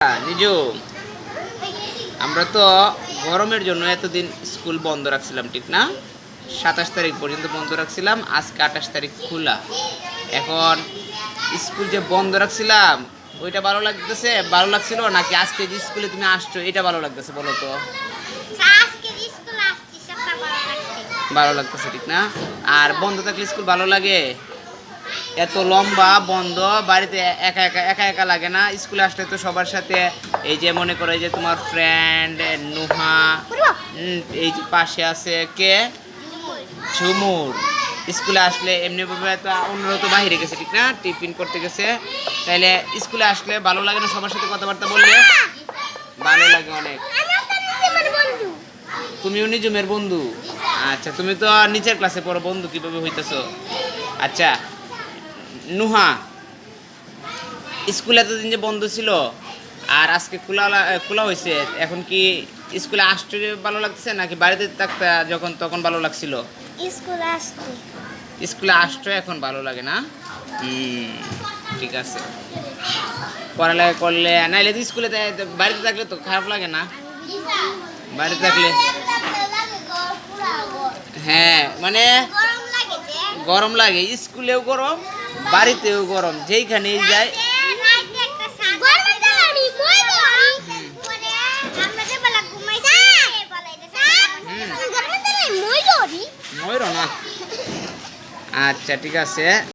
নিজু আমরা তো গরমের জন্য এতদিন স্কুল বন্ধ রাখছিলাম, ঠিক না? 27 তারিখ পর্যন্ত বন্ধ রাখছিলাম, আজকে 28 তারিখ খোলা। এখন স্কুল যে বন্ধ রাখছিলাম ওইটা ভালো লাগতেছে, ভালো লাগছিল নাকি আজকে যে স্কুলে তুমি আসছো এটা ভালো লাগতেছে বলো তো? ভালো লাগতেছে, ঠিক না? আর বন্ধ থাকলে স্কুল ভালো লাগে? এত লম্বা বন্ধ বাড়িতে একা একা একা একা লাগে না? স্কুলে আসলে তো সবার সাথে, এই যে মনে করো এই যে তোমার ফ্রেন্ড নুহা, এই যে পাশে আছে কে, ঝুমুর। স্কুলে আসলে এমনিভাবে তো অন্যরা তো বাইরে গেছে, ঠিক না? টিফিন করতে গেছে। তাইলে স্কুলে আসলে ভালো লাগে না সবার সাথে কথাবার্তা বললে? ভালো লাগে অনেক। তুমিও নিজুমের বন্ধু? আচ্ছা, তুমি তো নিচের ক্লাসে পড়ো, বন্ধু কিভাবে হইতেছো? আচ্ছা নুহা, স্কুল এতদিন যে বন্ধ ছিল আর আজকে খোলা খোলা হয়েছে, এখন কি স্কুলে আসতে ভালো লাগছে নাকি বাড়িতে থাকতে যখন তখন ভালো লাগছিল? স্কুলে আসতে এখন ভালো লাগে না? ঠিক আছে, পড়ালেখা করলে নাইলে তো স্কুলে বাড়িতে থাকলে তো খারাপ লাগে না? বাড়িতে থাকলে হ্যাঁ, মানে গরম লাগে, স্কুলেও গরম বাড়িতেও গরম, যেইখানেই যায়। ময়ূর না? আচ্ছা ঠিক আছে।